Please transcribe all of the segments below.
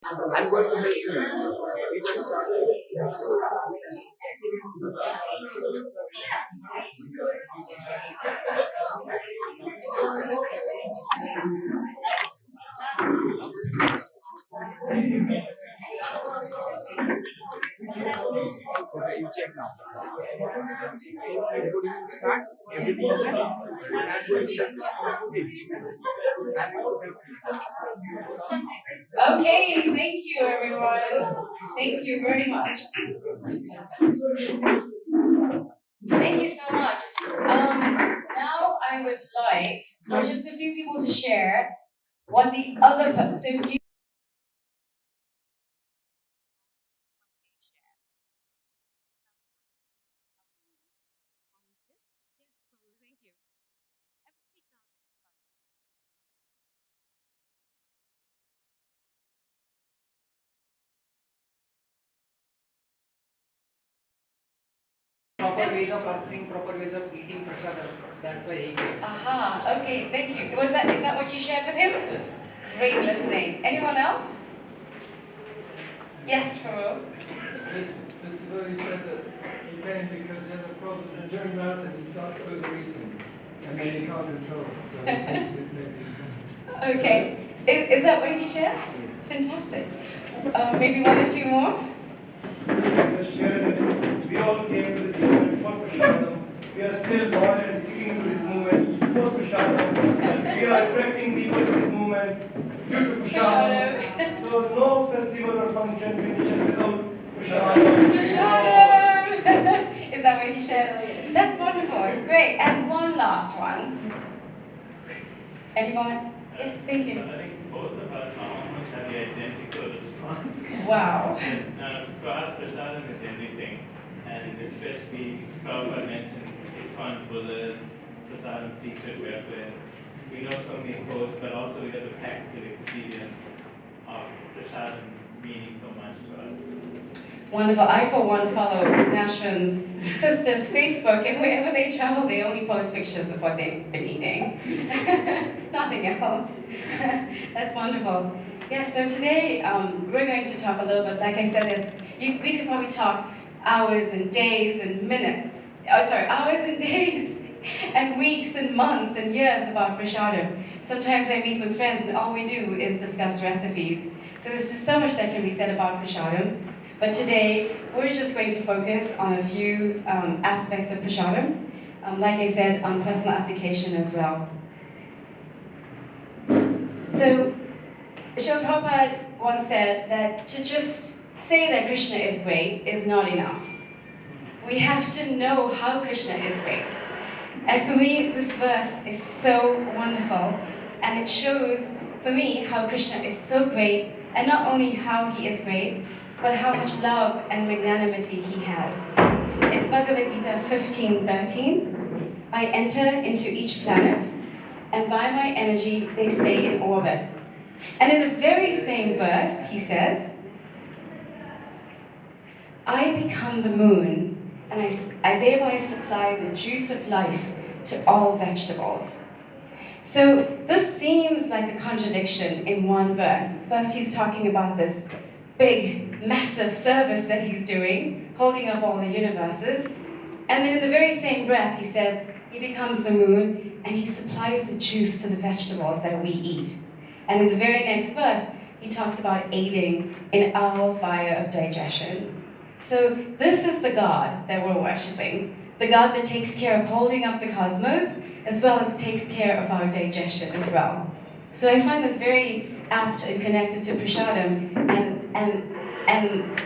I'm going to make you. Okay, you check now. Everybody will start. Everything is ready. And I'm going to Okay, thank you everyone. Thank you very much. Thank you so much. Now I would like for just a few people to share what the other person. So Proper ways of fasting, proper ways of eating prasadam. That's why he gave. Aha, okay, thank you. Is that what you shared with him? Great listening. Anyone else? Yes, Farouk. This devotee said that he came because he has a problem, and during marathons he starts overeating, and then he can't control it, so he thinks it maybe... Okay. Is that what he shared? Fantastic. Maybe one or two more? Just share that we all came to this movement for Prasadam. We are still loyal and sticking to this movement for Prasadam. We are attracting people to this movement due to Prasadam. So no festival or function finishes without Prasadam. Prasadam! Is that what he shared? That's wonderful. Great. And one last one. Anyone? Yes, thank you. I think both of us almost have the identical response. Wow. For us, Prasadam is everything, and especially Prabhupada mentioned ISKCON bullets, Prasadam secret weapon. We know so many quotes, but also we have the practical experience of Prasadam meaning so much to us. Wonderful. I, for one, follow Nashvin's sisters' Facebook, and wherever they travel, they only post pictures of what they've been eating. Nothing else. That's wonderful. Yeah, so today we're going to talk a little bit, like I said, we could probably talk hours and days and minutes. Hours and days and weeks and months and years about prasadam. Sometimes I meet with friends and all we do is discuss recipes. So there's just so much that can be said about prasadam. But today, we're just going to focus on a few aspects of prasadam. Like I said, on personal application as well. So, Srila Prabhupada once said that to just say that Krishna is great is not enough. We have to know how Krishna is great. And for me, this verse is so wonderful. And it shows, for me, how Krishna is so great. And not only how he is great, but how much love and magnanimity he has. It's Bhagavad Gita 15:13. I enter into each planet, and by my energy they stay in orbit. And in the very same verse, he says, I become the moon, and I thereby supply the juice of life to all vegetables. So this seems like a contradiction in one verse. First, he's talking about this big, massive service that he's doing, holding up all the universes. And then in the very same breath, he says, he becomes the moon and he supplies the juice to the vegetables that we eat. And in the very next verse, he talks about aiding in our fire of digestion. So this is the God that we're worshipping, the God that takes care of holding up the cosmos, as well as takes care of our digestion as well. So I find this very apt and connected to prasadam and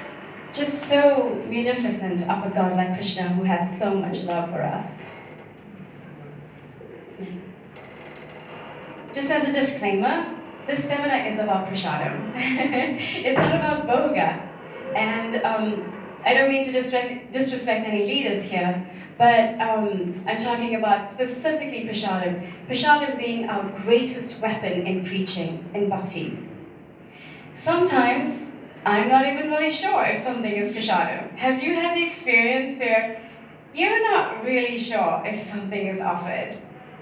just so munificent of a God like Krishna who has so much love for us. Next. Just as a disclaimer, this seminar is about prasadam. It's not about bhoga. And I don't mean to disrespect any leaders here, but I'm talking about specifically prasadam. Prasadam being our greatest weapon in preaching, in bhakti. Sometimes, I'm not even really sure if something is prasadam. Have you had the experience where you're not really sure if something is offered?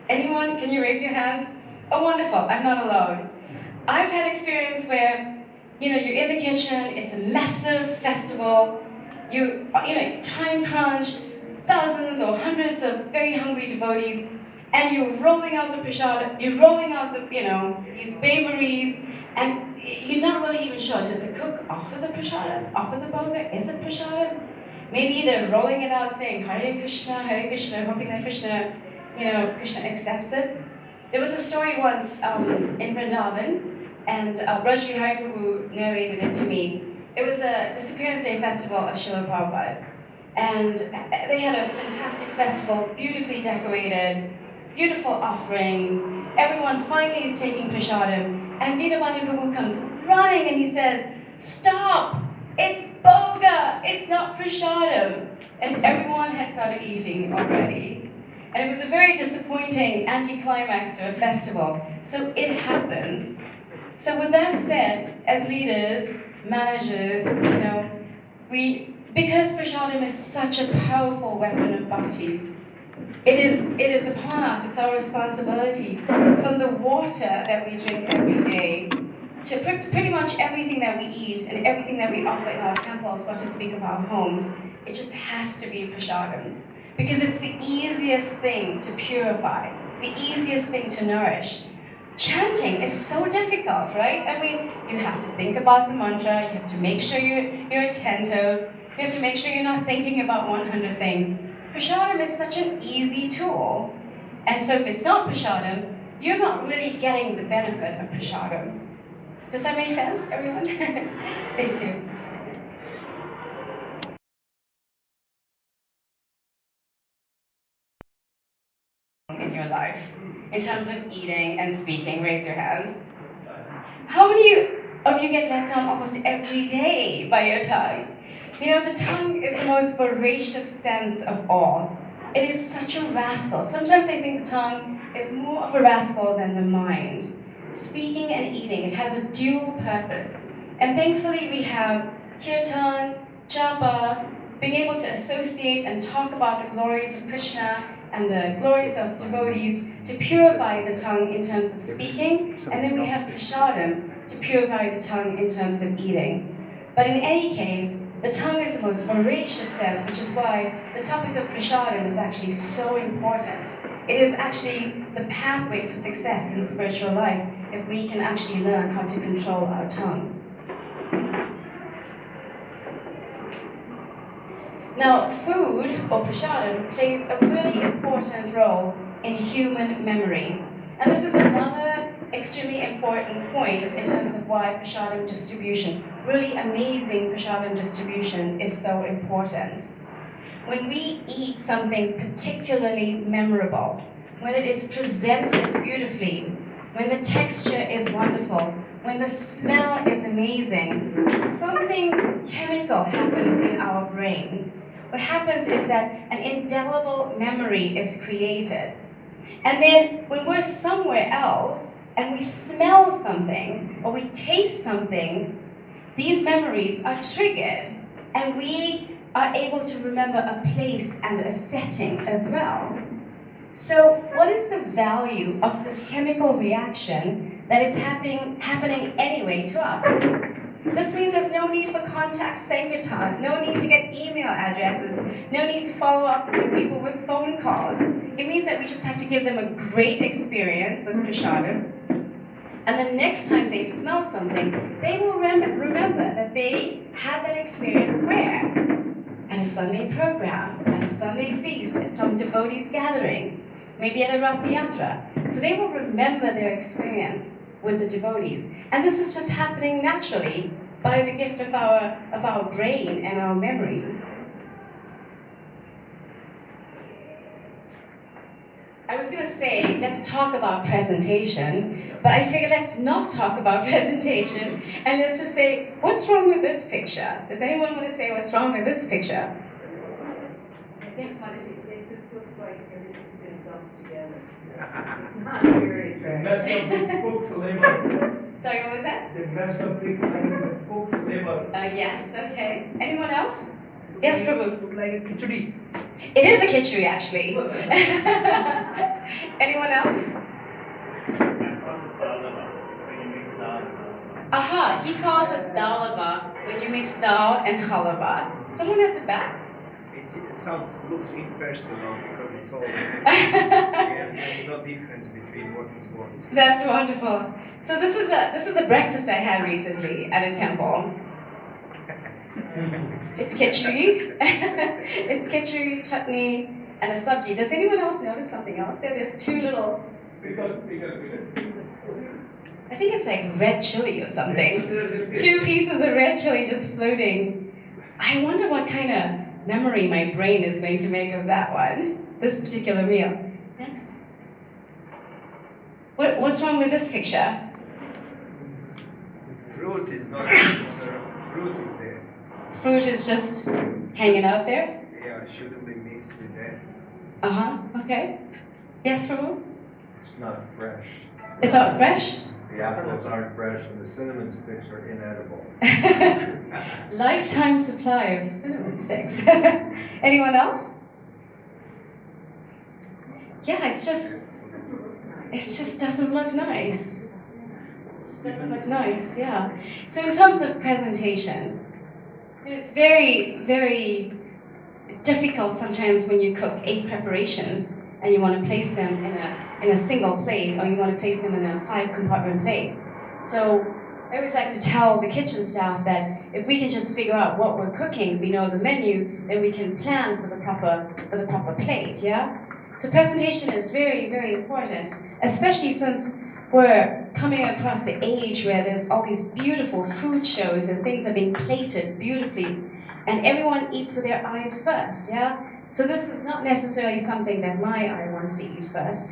Anyone? Can you raise your hands? Oh, wonderful. I'm not alone. I've had experience where you're in the kitchen, it's a massive festival, time crunch, thousands or hundreds of very hungry devotees, and you're rolling out the prasad, you're rolling out the, these bakeries, and you're not really even sure, did the cook offer the prasad, offer the bhoga, is it prasad? Maybe they're rolling it out saying Hare Krishna, hoping that Krishna accepts it. There was a story once in Vrindavan, and Braj Vihari Prabhu narrated it to me. It was a Disappearance Day festival of Srila Prabhupada. And they had a fantastic festival, beautifully decorated, beautiful offerings. Everyone finally is taking prasadam. And Dinabani Prabhu comes running and he says, "Stop! It's boga! It's not prasadam!" And everyone had started eating already. And it was a very disappointing anticlimax to a festival. So it happens. So with that said, as leaders, managers, because prasadam is such a powerful weapon of bhakti, it is upon us, it's our responsibility, from the water that we drink every day, to pretty much everything that we eat and everything that we offer in our temples, not to speak of our homes, it just has to be prasadam. Because it's the easiest thing to purify, the easiest thing to nourish. Chanting is so difficult, right? I mean, you have to think about the mantra, you have to make sure you're attentive, you have to make sure you're not thinking about 100 things. Prasadam is such an easy tool. And so if it's not prasadam, you're not really getting the benefit of prasadam. Does that make sense, everyone? Thank you. In your life, in terms of eating and speaking, raise your hands. How many of you get let down almost every day by your tongue? The tongue is the most voracious sense of all. It is such a rascal. Sometimes I think the tongue is more of a rascal than the mind. Speaking and eating, it has a dual purpose. And thankfully we have kirtan, japa, being able to associate and talk about the glories of Krishna and the glories of devotees to purify the tongue in terms of speaking, and then we have prasadam to purify the tongue in terms of eating. But in any case, the tongue is the most voracious sense, which is why the topic of prasadam is actually so important. It is actually the pathway to success in spiritual life if we can actually learn how to control our tongue. Now, food, or prasadam, plays a really important role in human memory. And this is another extremely important point in terms of why prasadam distribution, really amazing prasadam distribution, is so important. When we eat something particularly memorable, when it is presented beautifully, when the texture is wonderful, when the smell is amazing, something chemical happens in our brain. What happens is that an indelible memory is created. And then when we're somewhere else and we smell something or we taste something, these memories are triggered and we are able to remember a place and a setting as well. So what is the value of this chemical reaction that is happening anyway to us? This means there's no need for contact sankirtans, no need to get email addresses, no need to follow up with people with phone calls. It means that we just have to give them a great experience with prasadam. And the next time they smell something, they will remember that they had that experience where? At a Sunday program, at a Sunday feast, at some devotees gathering, maybe at a Rath Yatra. So they will remember their experience with the devotees. And this is just happening naturally by the gift of our brain and our memory. I was going to say, let's talk about presentation, but I figured let's not talk about presentation, and let's just say, what's wrong with this picture? Does anyone want to say what's wrong with this picture? Yes, it just looks like everything's been dumped together. It's not very attractive. Messed up with cook's labor. Sorry, what was that? They messed up with cook's labor. Yes, okay. Anyone else? Yes, Prabhu. Look like a khichdi. It is a khichdi, actually. Anyone else? And from the Prasadam, when you mix dal, Aha, he calls it dalaba when you mix dal and halava. Someone at the back? Looks impersonal because it's all there's no difference between what is what. That's wonderful. So this is a breakfast I had recently at a temple. It's khichdi. It's khichdi, chutney, and a sabji. Does anyone else notice something else there? There's two little, I think it's like red chili or something. Two pieces of red chili just floating. I wonder what kind of memory my brain is going to make of that one, this particular meal. Next. What's wrong with this picture? Fruit is not fruit is there. Fruit is just hanging out there? Yeah, shouldn't be mixed with that. Uh-huh, okay. Yes, Prabhu? It's not fresh. It's not fresh? The apples aren't fresh and the cinnamon sticks are inedible. Lifetime supply of cinnamon sticks. Anyone else? Yeah, it just doesn't look nice. It doesn't look nice, yeah. So in terms of presentation, it's very, very difficult sometimes when you cook 8 preparations and you want to place them in a single plate, or you want to place them in a 5-compartment plate. So I always like to tell the kitchen staff that if we can just figure out what we're cooking, we know the menu, then we can plan for the proper plate, yeah? So presentation is very, very important, especially since we're coming across the age where there's all these beautiful food shows and things are being plated beautifully, and everyone eats with their eyes first, yeah? So this is not necessarily something that my eye wants to eat first.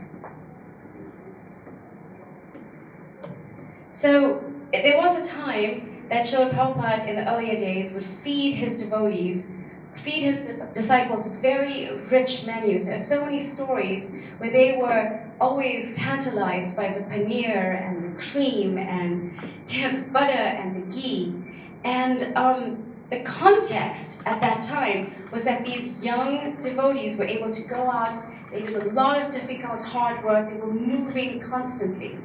So there was a time that Srila Prabhupada in the earlier days would feed his devotees, feed his disciples very rich menus. There's so many stories where they were always tantalized by the paneer and the cream and the butter and the ghee. And the context at that time was that these young devotees were able to go out, they did a lot of difficult, hard work, they were moving constantly.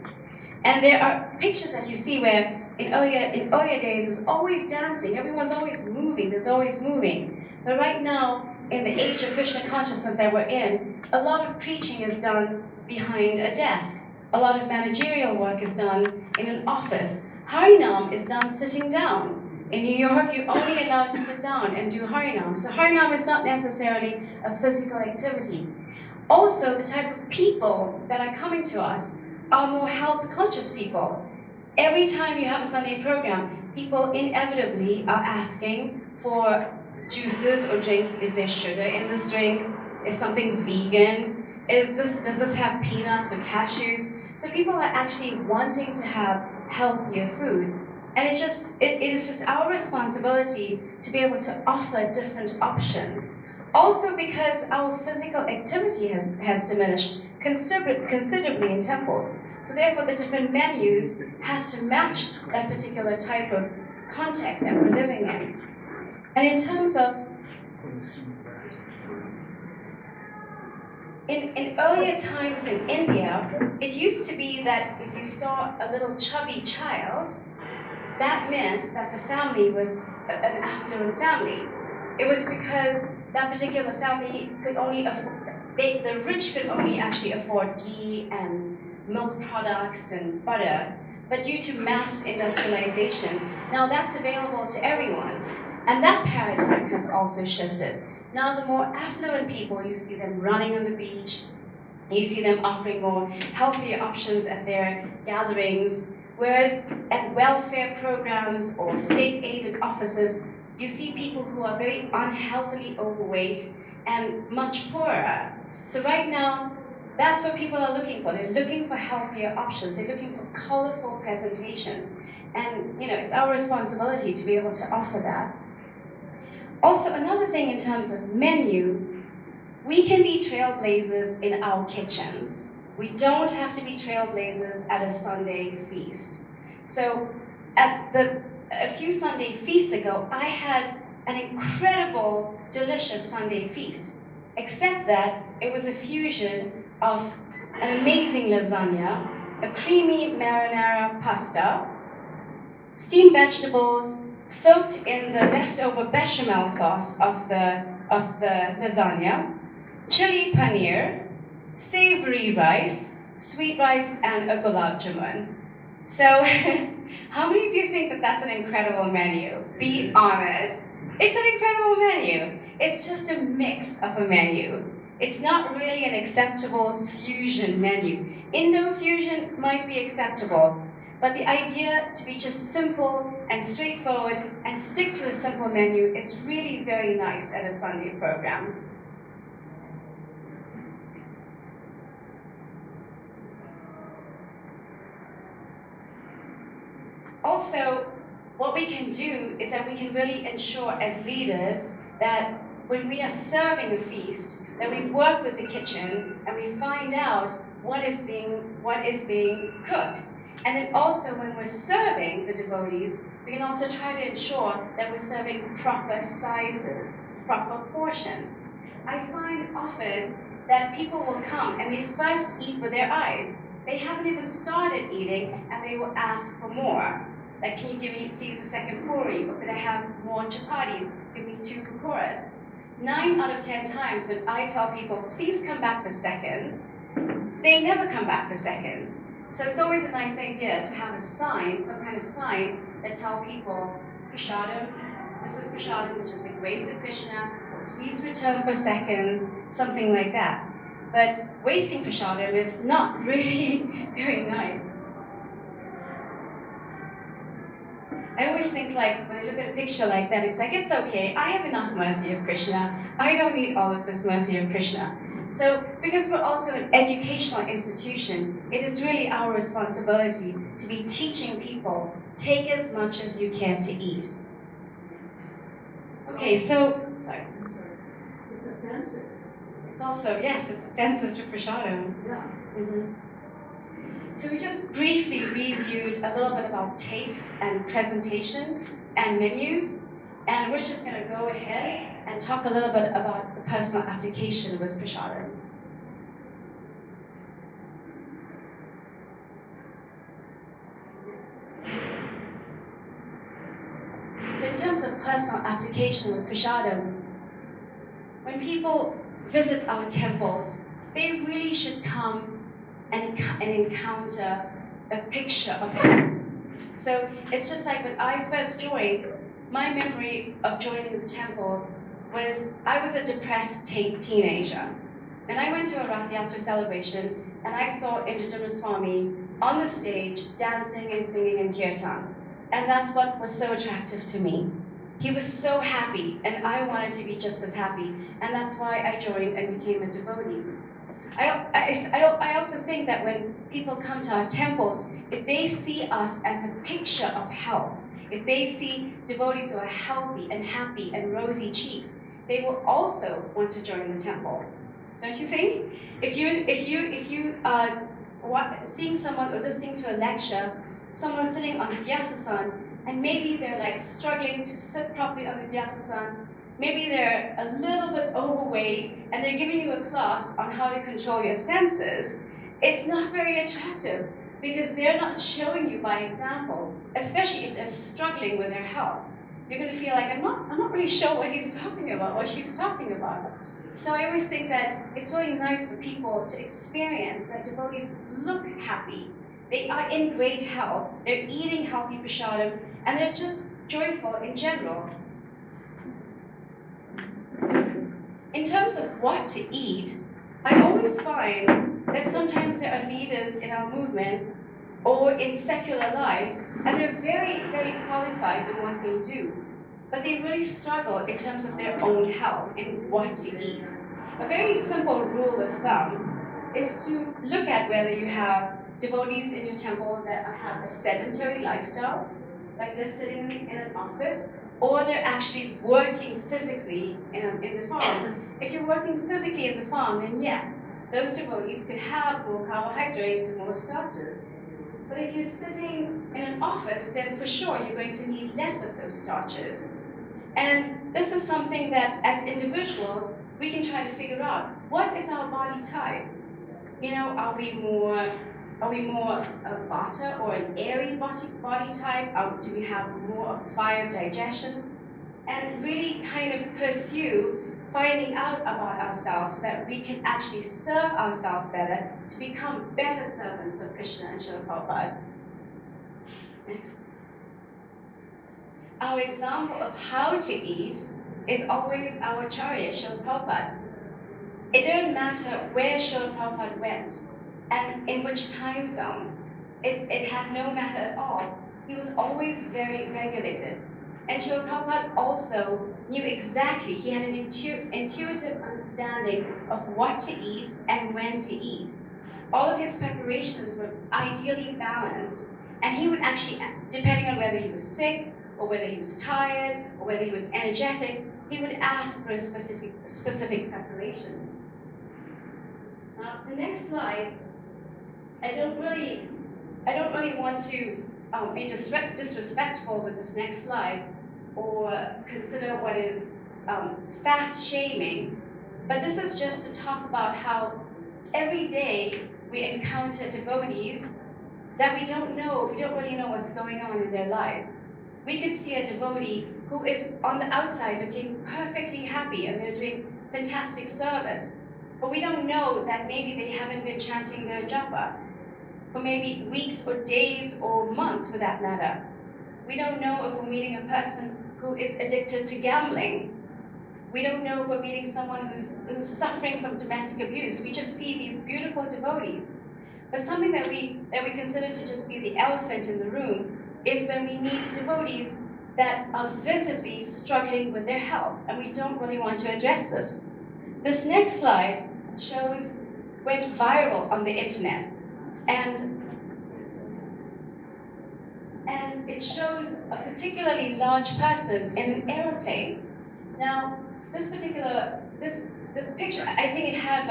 And there are pictures that you see where in earlier days there's always dancing, everyone's always moving, there's always moving. But right now, in the age of Krishna consciousness that we're in, a lot of preaching is done behind a desk. A lot of managerial work is done in an office. Harinam is done sitting down. In New York, you're only allowed to sit down and do Harinam. So Harinam is not necessarily a physical activity. Also, the type of people that are coming to us are more health-conscious people. Every time you have a Sunday program, people inevitably are asking for juices or drinks. Is there sugar in this drink? Is something vegan? Does this have peanuts or cashews? So people are actually wanting to have healthier food. And it is just our responsibility to be able to offer different options. Also because our physical activity has diminished considerably in temples. So therefore the different menus have to match that particular type of context that we're living in. And in terms of, in earlier times in India, it used to be that if you saw a little chubby child, that meant that the family was an affluent family. It was because that particular family could only afford, the rich could only actually afford ghee and milk products and butter. But due to mass industrialization, now that's available to everyone. And that paradigm has also shifted. Now the more affluent people, you see them running on the beach, you see them offering more healthier options at their gatherings, whereas at welfare programs or state-aided offices, you see people who are very unhealthily overweight and much poorer. So right now, that's what people are looking for. They're looking for healthier options. They're looking for colorful presentations. And it's our responsibility to be able to offer that. Also, another thing in terms of menu, we can be trailblazers in our kitchens. We don't have to be trailblazers at a Sunday feast. So a few Sunday feasts ago, I had an incredible, delicious Sunday feast, except that it was a fusion of an amazing lasagna, a creamy marinara pasta, steamed vegetables soaked in the leftover bechamel sauce of the lasagna, chili paneer, savory rice, sweet rice, and a gulab jamun. So, how many of you think that that's an incredible menu? Be honest. It's an incredible menu. It's just a mix of a menu. It's not really an acceptable fusion menu. Indo-fusion might be acceptable, but the idea to be just simple and straightforward and stick to a simple menu is really very nice at a Sunday program. Also, what we can do is that we can really ensure as leaders that when we are serving a feast, that we work with the kitchen and we find out what is being cooked. And then also when we're serving the devotees, we can also try to ensure that we're serving proper sizes, proper portions. I find often that people will come and they first eat with their eyes. They haven't even started eating and they will ask for more. Like, can you give me please a second puri, or could I have more chapatis? Give me 2 pakoras. 9 out of 10 times when I tell people, please come back for seconds, they never come back for seconds. So it's always a nice idea to have a sign, some kind of sign, that tell people, Prasadam, this is Prasadam, which is the grace of Krishna, please return for seconds, something like that. But wasting Prasadam is not really very nice. I always think, like, when I look at a picture like that, it's like, it's okay, I have enough mercy of Krishna. I don't need all of this mercy of Krishna. So, because we're also an educational institution, it is really our responsibility to be teaching people, take as much as you can to eat. Okay, so, sorry. It's offensive. It's also, yes, it's offensive to Prasadam. Yeah. Mm-hmm. So we just briefly reviewed a little bit about taste and presentation and menus, and we're just going to go ahead and talk a little bit about the personal application with Prasadam. So in terms of personal application with Prasadam, when people visit our temples, they really should come and encounter a picture of health. So it's just like when I first joined, my memory of joining the temple was I was a depressed teenager. And I went to a Rath Yatra celebration and I saw Indradharma Swami on the stage dancing and singing in kirtan. And that's what was so attractive to me. He was so happy and I wanted to be just as happy. And that's why I joined and became a devotee. I also think that when people come to our temples, if they see us as a picture of health, if they see devotees who are healthy and happy and rosy cheeks, they will also want to join the temple. Don't you think? If you seeing someone or listening to a lecture, someone sitting on the Vyasasana, and maybe they're like struggling to sit properly on the Vyasasana, maybe they're a little bit overweight, and they're giving you a class on how to control your senses, it's not very attractive because they're not showing you by example, especially if they're struggling with their health. You're going to feel like, I'm not really sure what he's talking about, what she's talking about. So I always think that it's really nice for people to experience that devotees look happy. They are in great health, they're eating healthy prasadam, and they're just joyful in general. In terms of what to eat, I always find that sometimes there are leaders in our movement or in secular life, and they're very, very qualified in what they do, but they really struggle in terms of their own health and what to eat. A very simple rule of thumb is to look at whether you have devotees in your temple that have a sedentary lifestyle, like they're sitting in an office, or they're actually working physically in the farm. If you're working physically in the farm, then yes, those devotees could have more carbohydrates and more starches. But if you're sitting in an office, then for sure you're going to need less of those starches. And this is something that as individuals, we can try to figure out, what is our body type? You know, are we more Are we more a vata or an airy body type? Do we have more of fire digestion? And really kind of pursue finding out about ourselves so that we can actually serve ourselves better to become better servants of Krishna and Srila Prabhupada. Next. Our example of how to eat is always our Acharya, Srila Prabhupada. It didn't matter where Srila Prabhupada went and in which time zone. It had no matter at all. He was always very regulated. And Srila Prabhupada also knew exactly, he had an intuitive understanding of what to eat and when to eat. All of his preparations were ideally balanced, and he would actually, depending on whether he was sick, or whether he was tired, or whether he was energetic, he would ask for a specific preparation. Now, the next slide, I don't really want to be disrespectful with this next slide, or consider what is fat shaming, but this is just to talk about how every day we encounter devotees that we don't really know what's going on in their lives. We could see a devotee who is on the outside looking perfectly happy and they're doing fantastic service, but we don't know that maybe they haven't been chanting their japa for maybe weeks or days or months for that matter. We don't know if we're meeting a person who is addicted to gambling. We don't know if we're meeting someone who's suffering from domestic abuse. We just see these beautiful devotees. But something that we consider to just be the elephant in the room is when we meet devotees that are visibly struggling with their health, and we don't really want to address this. This next slide went viral on the internet, and it shows a particularly large person in an airplane. Now, this picture, I think it had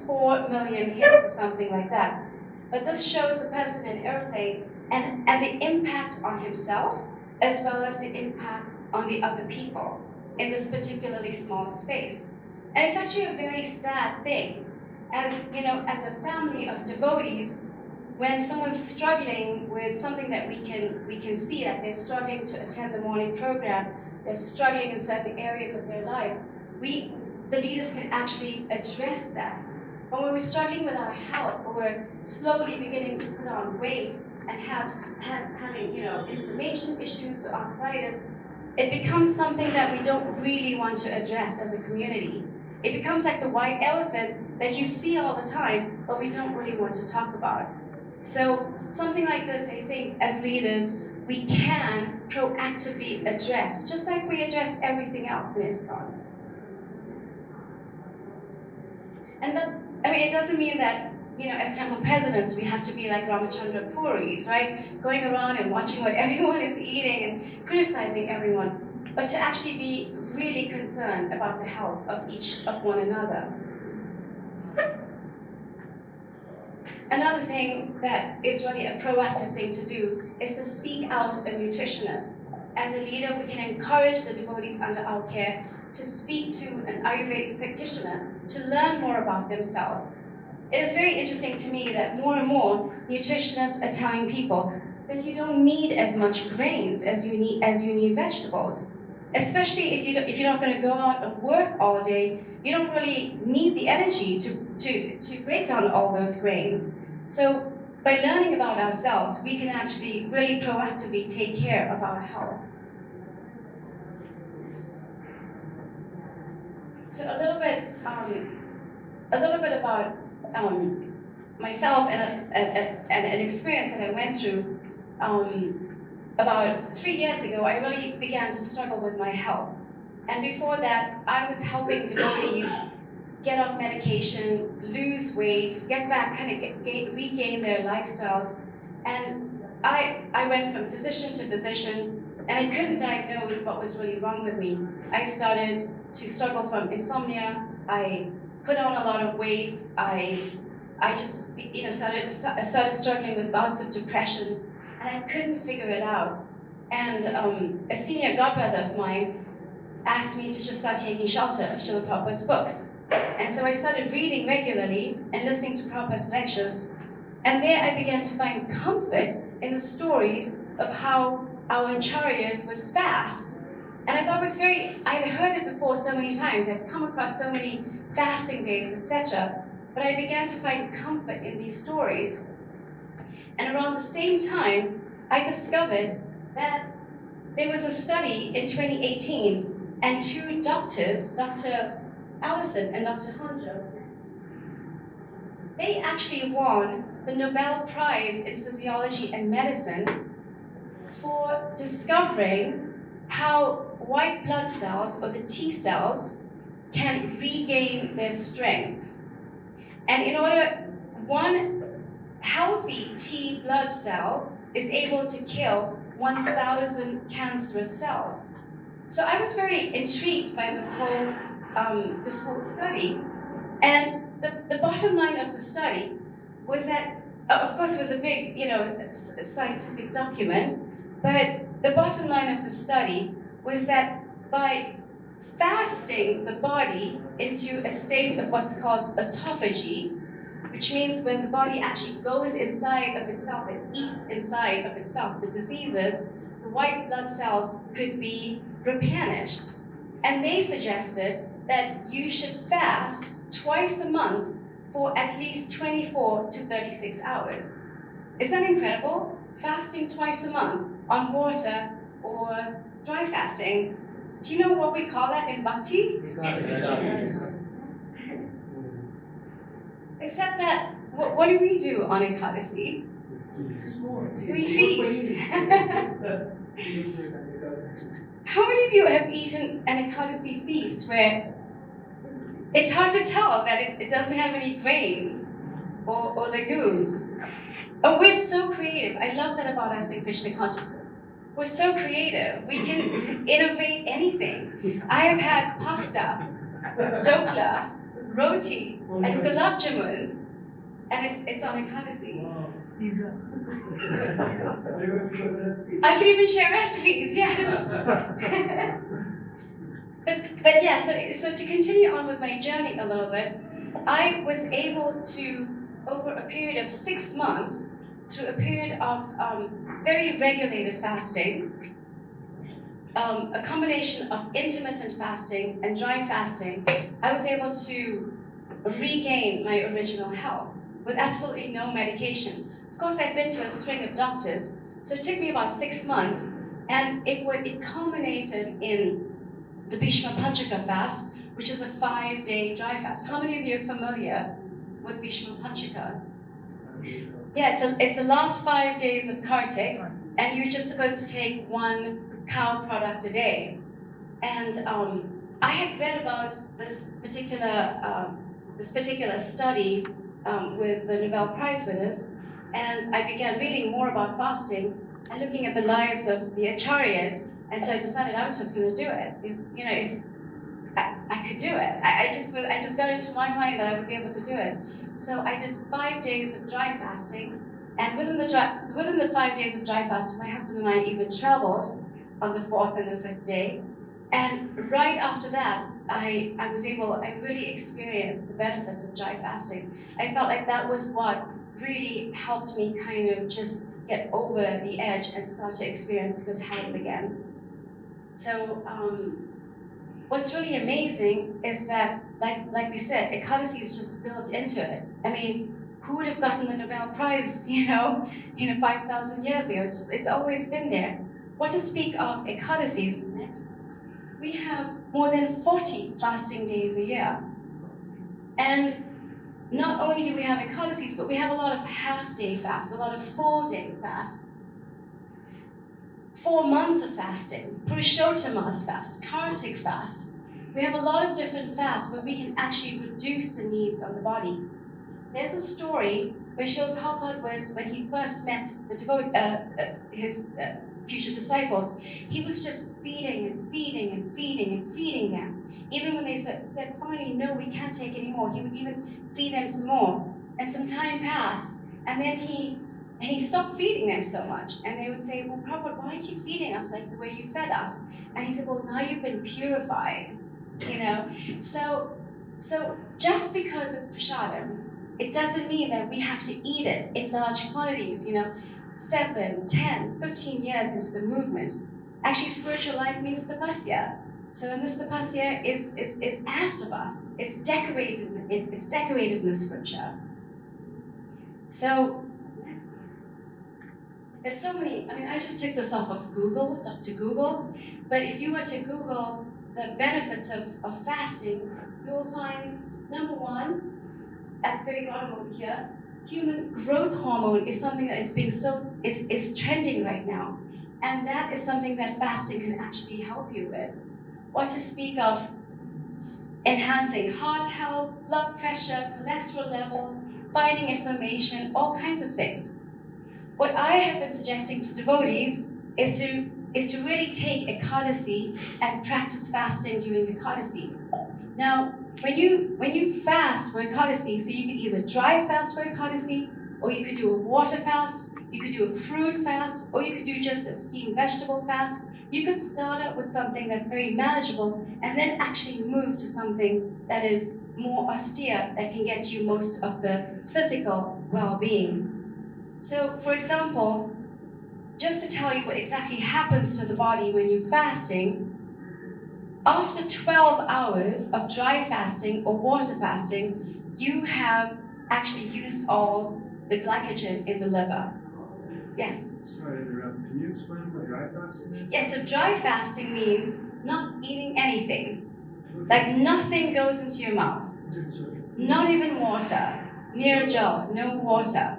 4 million hits or something like that. But this shows a person in an airplane and the impact on himself, as well as the impact on the other people in this particularly small space. And it's actually a very sad thing. As a family of devotees, when someone's struggling with something that we can see that they're struggling to attend the morning program, they're struggling in certain areas of their life, the leaders can actually address that. But when we're struggling with our health, or we're slowly beginning to put on weight and having inflammation issues or arthritis, it becomes something that we don't really want to address as a community. It becomes like the white elephant that you see all the time, but we don't really want to talk about. So something like this, I think, as leaders, we can proactively address, just like we address everything else in ISKCON. And it doesn't mean that, as temple presidents, we have to be like Ramachandra Puris, right? Going around and watching what everyone is eating and criticizing everyone, but to actually be really concerned about the health of one another. Another thing that is really a proactive thing to do is to seek out a nutritionist. As a leader, we can encourage the devotees under our care to speak to an Ayurvedic practitioner to learn more about themselves. It is very interesting to me that more and more nutritionists are telling people that you don't need as much grains as you need vegetables. Especially if you're not going to go out and work all day, you don't really need the energy to break down all those grains. So by learning about ourselves, we can actually really proactively take care of our health. So a little bit about myself and an experience that I went through. About 3 years ago, I really began to struggle with my health. And before that, I was helping devotees get off medication, lose weight, get back, regain their lifestyles. And I went from physician to physician, and I couldn't diagnose what was really wrong with me. I started to struggle from insomnia. I put on a lot of weight. I just started struggling with bouts of depression, and I couldn't figure it out. And a senior godbrother of mine asked me to just start taking shelter of Srila Prabhupada's books. And so I started reading regularly and listening to Prabhupada's lectures. And there I began to find comfort in the stories of how our acharyas would fast. And I thought it was I'd heard it before so many times, I'd come across so many fasting days, etc. But I began to find comfort in these stories. And around the same time, I discovered that there was a study in 2018, and two doctors, Dr. Allison and Dr. Hanjo, they actually won the Nobel Prize in Physiology and Medicine for discovering how white blood cells, or the T cells, can regain their strength. And in order, one healthy T blood cell is able to kill 1,000 cancerous cells. So I was very intrigued by this whole study. And the bottom line of the study was that, of course, it was a big, scientific document, but the bottom line of the study was that by fasting the body into a state of what's called autophagy, which means when the body actually goes inside of itself and eats inside of itself the diseases, the white blood cells could be replenished. And they suggested that you should fast twice a month for at least 24 to 36 hours. Isn't that incredible? Fasting twice a month on water or dry fasting. Do you know what we call that in Bhakti? Except that, what do we do on Ekadasi? We feast. How many of you have eaten an Ekadasi feast where it's hard to tell that it doesn't have any grains or legumes? Oh, we're so creative. I love that about us in Krishna consciousness. We're so creative. We can innovate anything. I have had pasta, dokla, roti, and gulab jamuns, and it's on Ekadasi. I can even share recipes, yes. but yeah, so to continue on with my journey a little bit, I was able to, over a period of 6 months, through a period of very regulated fasting, a combination of intermittent fasting and dry fasting, I was able to regain my original health with absolutely no medication. Of course, I'd been to a string of doctors, so it took me about 6 months, and it culminated in the Bhishma Panchaka fast, which is a 5-day dry fast. How many of you are familiar with Bhishma Panchaka? Yeah, it's the last 5 days of Kartik, and you're just supposed to take 1 cow product a day. And I had read about this particular study with the Nobel Prize winners, and I began reading more about fasting and looking at the lives of the acharyas, and so I decided I was just going to do it. If I could do it. I just got into my mind that I would be able to do it. So I did 5 days of dry fasting, and within the 5 days of dry fasting, my husband and I even traveled on the 4th and the 5th day. And right after that, I really experienced the benefits of dry fasting. I felt like that was what really helped me kind of just get over the edge and start to experience good health again. So what's really amazing is that, like we said, Ekadasi is just built into it. I mean, who would have gotten the Nobel Prize, 5,000 years ago? It's always been there. What to speak of Ekadasis next? We have more than 40 fasting days a year. And not only do we have Ekadasis, but we have a lot of half-day fasts, a lot of full-day fasts. 4 months of fasting, Purushottama's fast, Kartik fast. We have a lot of different fasts where we can actually reduce the needs of the body. There's a story where Srila Prabhupada was, when he first met his future disciples, he was just feeding and feeding and feeding and feeding them. Even when they said finally, no, we can't take any more, he would even feed them some more. And some time passed, and then he stopped feeding them so much. And they would say, well, Prabhupada, why aren't you feeding us like the way you fed us? And he said, well, now you've been purified, So just because it's prasadam, it doesn't mean that we have to eat it in large quantities, 7, 10, 15 years into the movement. Actually, spiritual life means tapasya. So in this tapasya is asked of us. It's decorated in the scripture. So there's so many, I just took this off of Google, Dr. Google, but if you were to Google the benefits of fasting, you will find, number one, at the very bottom over here, human growth hormone is something that is trending right now. And that is something that fasting can actually help you with. What to speak of enhancing heart health, blood pressure, cholesterol levels, fighting inflammation, all kinds of things. What I have been suggesting to devotees is to really take Ekadasi and practice fasting during Ekadasi. Now, when you fast for Ekadasi, so you could either dry fast for Ekadasi, or you could do a water fast, you could do a fruit fast, or you could do just a steamed vegetable fast. You could start out with something that's very manageable and then actually move to something that is more austere, that can get you most of the physical well-being. So, for example, just to tell you what exactly happens to the body when you're fasting, after 12 hours of dry fasting or water fasting, you have actually used all the glycogen in the liver. Yes? Sorry to interrupt. Can you explain what dry fasting is? Yes, so dry fasting means not eating anything. Like nothing goes into your mouth. Not even water. Nirjal, no water.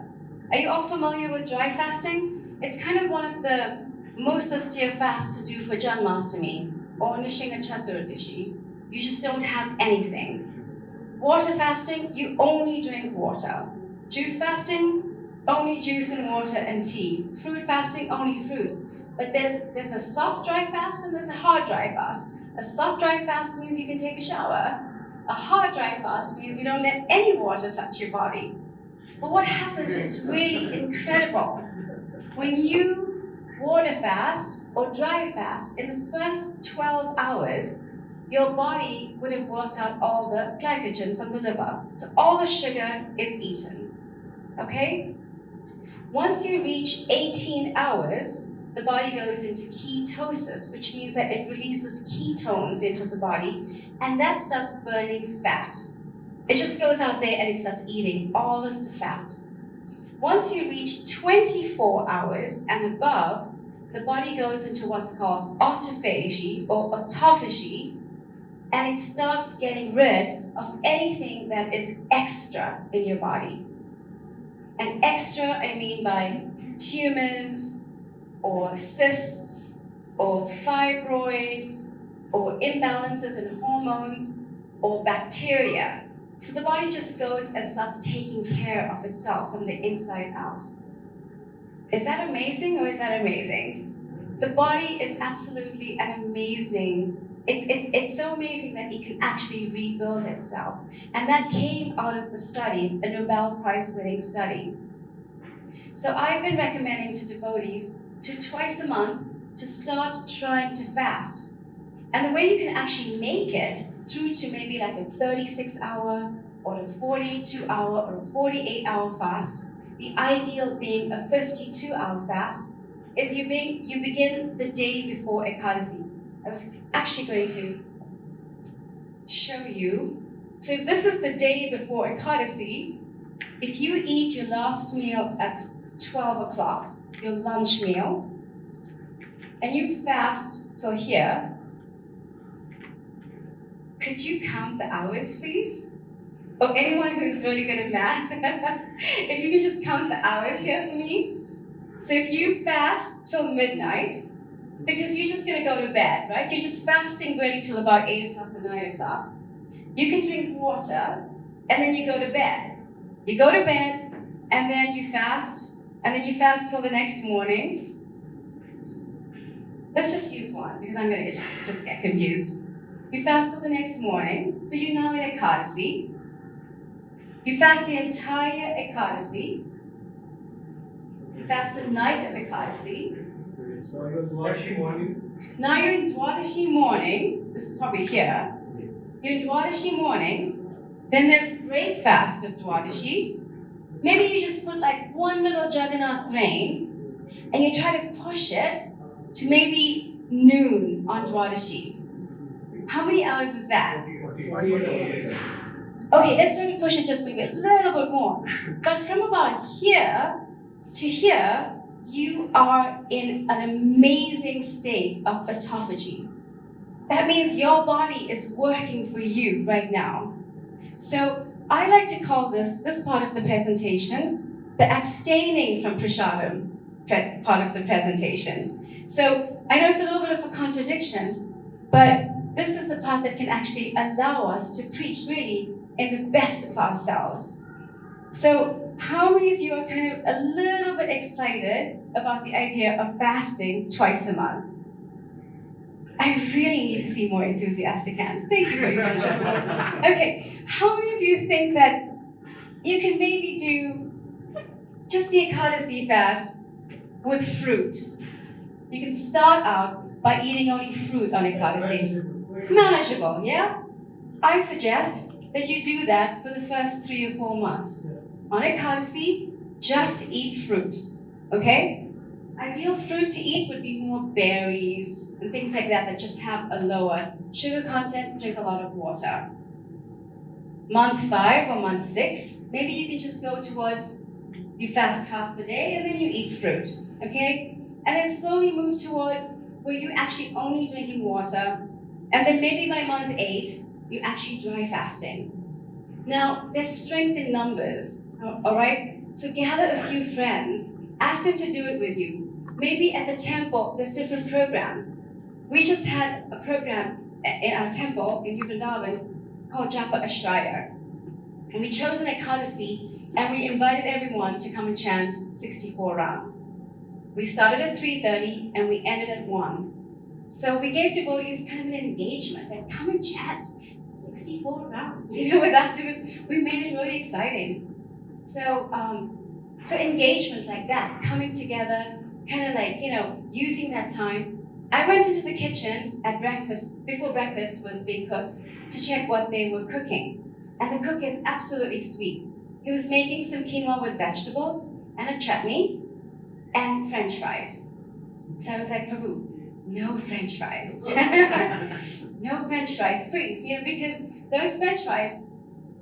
Are you all familiar with dry fasting? It's kind of one of the most austere fasts to do for Janmashtami or Nishinga Chaturdashi. You just don't have anything. Water fasting, you only drink water. Juice fasting, only juice and water and tea. Fruit fasting, only fruit. But there's a soft dry fast and there's a hard dry fast. A soft dry fast means you can take a shower. A hard dry fast means you don't let any water touch your body. But what happens is really incredible. When you water fast or dry fast, in the first 12 hours, your body would have worked out all the glycogen from the liver. So all the sugar is eaten. Okay? Once you reach 18 hours, the body goes into ketosis, which means that it releases ketones into the body, and that starts burning fat. It just goes out there and it starts eating all of the fat. Once you reach 24 hours and above, the body goes into what's called autophagy or autophagy, and it starts getting rid of anything that is extra in your body. And extra, I mean by tumors, or cysts, or fibroids, or imbalances in hormones, or bacteria. So the body just goes and starts taking care of itself from the inside out. Is that amazing or is that amazing? The body is absolutely an amazing, it's so amazing that it can actually rebuild itself. And that came out of the study, a Nobel Prize winning study. So I've been recommending to devotees to twice a month to start trying to fast. And the way you can actually make it through to maybe like a 36-hour or a 42-hour or a 48-hour fast, the ideal being a 52-hour fast, is you begin the day before Ekadasi. I was actually going to show you. So if this is the day before Ekadasi, if you eat your last meal at 12 o'clock, your lunch meal, and you fast till here, could you count the hours, please? Or anyone who's really good at math, if you could just count the hours here for me. So if you fast till midnight, because you're just gonna go to bed, right? You're just fasting really till about 8 o'clock or 9 o'clock. You can drink water, and then you go to bed. You go to bed, and then you fast, and then you fast till the next morning. Let's just use one, because I'm gonna just get confused. You fast till the next morning, so you're now in Ekadasi. You fast the entire Ekadasi. You fast the night of Ekadasi. Now you're in Dwadashi morning. This is probably here. You're in Dwadashi morning. Then there's break fast of Dwadashi. Maybe you just put like one little Jagannath grain and you try to push it to maybe noon on Dwadashi. How many hours is that? 48 hours. Okay, let's try to push it just maybe a little bit more. But from about here to here, you are in an amazing state of autophagy. That means your body is working for you right now. So I like to call this part of the presentation, the abstaining from prasadam part of the presentation. So I know it's a little bit of a contradiction, but this is the part that can actually allow us to preach really in the best of ourselves. So how many of you are kind of a little bit excited about the idea of fasting twice a month? I really need to see more enthusiastic hands. Thank you very much. Okay, how many of you think that you can maybe do just the Ekadasi fast with fruit? You can start out by eating only fruit on Ekadasi. Manageable, yeah? I suggest that you do that for the first 3 or 4 months. On Ekadasi, just eat fruit, okay? Ideal fruit to eat would be more berries and things like that just have a lower sugar content, drink a lot of water. Month 5 or month 6, maybe you can just go towards, you fast half the day and then you eat fruit, okay? And then slowly move towards where you're actually only drinking water, and then maybe by month 8, you're actually dry fasting. Now, there's strength in numbers, all right? So gather a few friends, ask them to do it with you. Maybe at the temple, there's different programs. We just had a program in our temple in Vrindavan called Japa Ashraya. And we chose an Ekadasi, and we invited everyone to come and chant 64 rounds. We started at 3:30 and we ended at 1. So we gave devotees kind of an engagement, like come and chant 64 rounds. With us, we made it really exciting. So engagement like that, coming together, kind of like, using that time. I went into the kitchen at breakfast, before breakfast was being cooked, to check what they were cooking. And the cook is absolutely sweet. He was making some quinoa with vegetables and a chutney and French fries. So I was like, Prabhu, no French fries. No French fries, please. Because those French fries,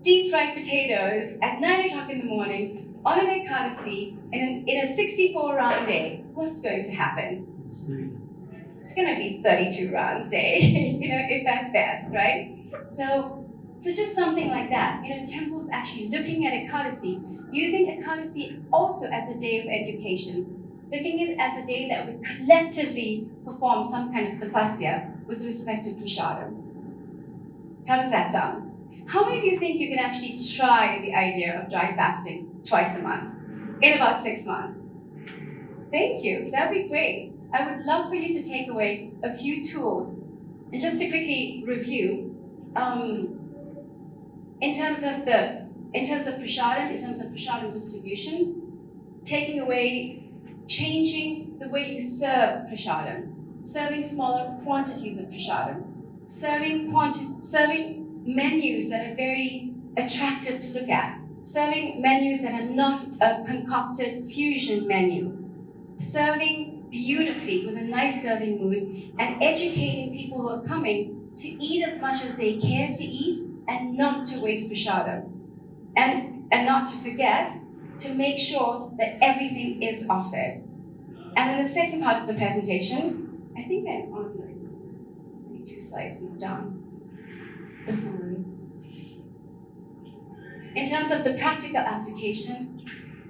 deep fried potatoes at 9 o'clock in the morning, on an Ekadasi, in a 64 round day, what's going to happen? It's going to be 32 rounds day, if that's fast, right? So just something like that. Temples actually looking at Ekadasi, using Ekadasi also as a day of education, looking at it as a day that we collectively perform some kind of tapasya with respect to prasadam. How does that sound? How many of you think you can actually try the idea of dry fasting twice a month in about 6 months? Thank you, that'd be great. I would love for you to take away a few tools. And just to quickly review, in terms of prasadam distribution, taking away, changing the way you serve prasadam, serving smaller quantities of prasadam, serving menus that are very attractive to look at, serving menus that are not a concocted fusion menu, serving beautifully with a nice serving mood, and educating people who are coming to eat as much as they care to eat and not to waste prasadam. And not to forget to make sure that everything is offered. And in the second part of the presentation, I think I'm on maybe 2 slides more down. The summary. In terms of the practical application,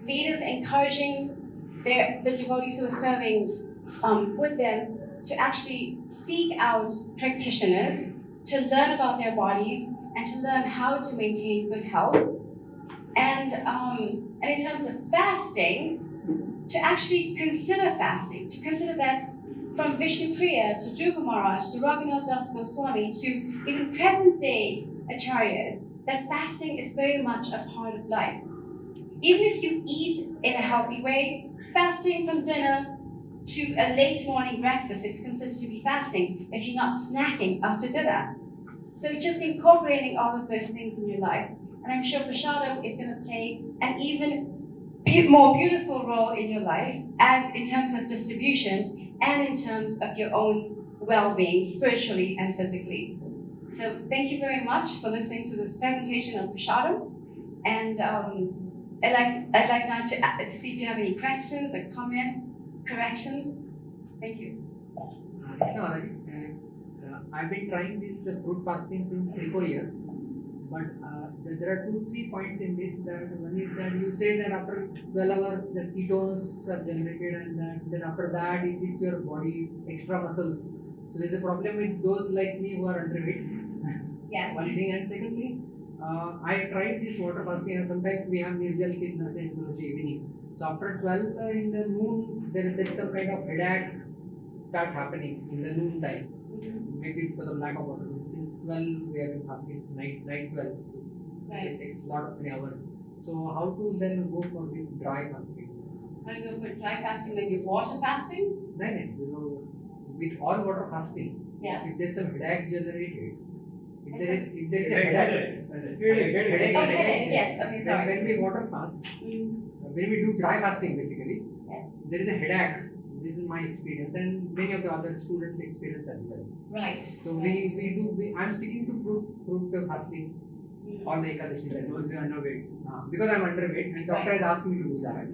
leaders encouraging the devotees who are serving with them to actually seek out practitioners, to learn about their bodies, and to learn how to maintain good health. And in terms of fasting, to actually consider fasting, to consider that from Vishnupriya to Dhruva Maharaj to Raghunath Das Goswami to even present day acharyas, that fasting is very much a part of life. Even if you eat in a healthy way, fasting from dinner to a late morning breakfast is considered to be fasting if you're not snacking after dinner. So just incorporating all of those things in your life. And I'm sure prasadam is going to play an even more beautiful role in your life, as in terms of distribution and in terms of your own well-being, spiritually and physically. So thank you very much for listening to this presentation of Prasadam. And I'd like now to see if you have any questions or comments, corrections. Thank you. I've been trying this fruit fasting since 3-4 years, but there are 2-3 points in this. That one is that you say that after 12 hours the ketones are generated, and then after that it gives your body extra muscles. So there's a problem with those like me who are underweight. Yes. One thing, and secondly, I tried this water fasting, and sometimes we have nasal fitness in the evening. So after 12 in the noon, there is some kind of headache starts happening in the noon time. Maybe because of lack of water. Since 12 we have been fasting, night 12. Right. It takes a lot of many hours. So how to then go for this dry fasting? How to go for dry fasting when you're water fasting? No, with all water fasting, Yes. if there's some headache generated, if there is a Headache. headache, Oh, headache. Yes. Okay. then Sorry. when we water fast, when we do dry fasting basically, Yes. there is a headache. This is my experience, and many of the other students experience as well. Right. So right. I'm sticking to fruit fasting all the Ekadashi that Those are underweight. because I'm underweight, and doctor has asked me to do that.